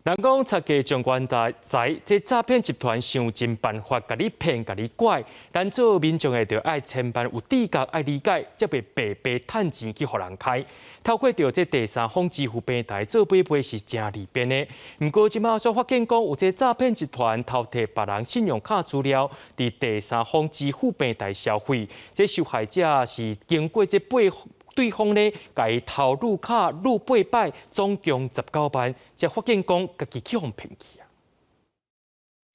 人讲拆家将官大财，这诈骗集团想尽办法甲你骗、甲你拐，咱做民众的着爱千万有知觉、爱理解，才袂白白趁钱去互人开。透过着这第三方支付平台做买卖是真利便的。不过，即马所发现讲有这诈骗集团偷摕别人信用卡资料，伫第三方支付平台消费，这受害者是经过这对方呢，甲伊偷入卡入8摆，总共19万，才发现讲家己去互骗去啊。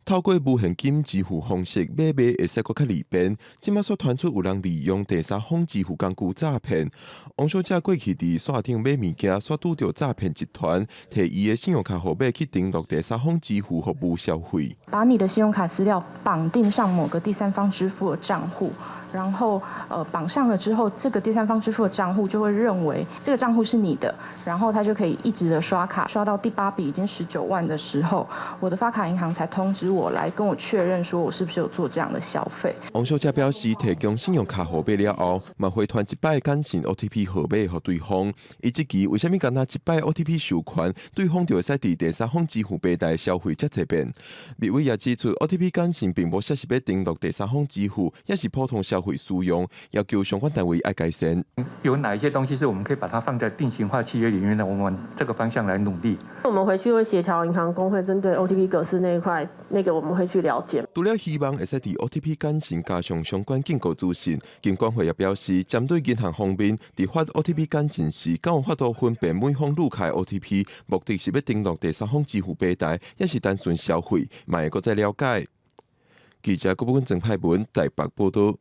透过无现金支付方式买卖会使搁较利便，即马所传出有人利用第三方支付工具诈骗。王小姐过去伫线顶买物件，所拄到诈骗集团，摕伊的信用卡号码去登录第三方支付服务消费。把你的信用卡资料绑定上某个第三方支付的账户，然后绑上了之后，这个第三方支付的账户就会认为这个账户是你的，然后他就可以一直的刷卡，刷到第8笔已经19万的时候，我的发卡银行才通知我来跟我确认说我是不是有做这样的消费。王小姐表示，提供信用卡号码了后，嘛会传1摆简讯 OTP 号码给对方。伊即期为虾米敢若1摆 OTP 授权，对方就会使伫第三方支付平台消费遮济便。立委也指出 ，OTP 简讯并无说是要登录第三方支付，也是普通消费使用，要求相关单位爱改善。有哪一些东西是我们可以把它放在定型化契约里面呢？我们这个方向来努力。我们回去会协调银行工会针对 OTP 格式那一块，我们会去了解。除了希望会使伫 OTP 简讯加上相关警告资讯，金管会也表示，针对银行方面，伫发 OTP 简讯时，敢有法度分辨每方入卡 OTP， 目的是要登录第三方支付平台，也是单纯消费，嘛会搁再了解。记者郭宝君、郑派文台北报道。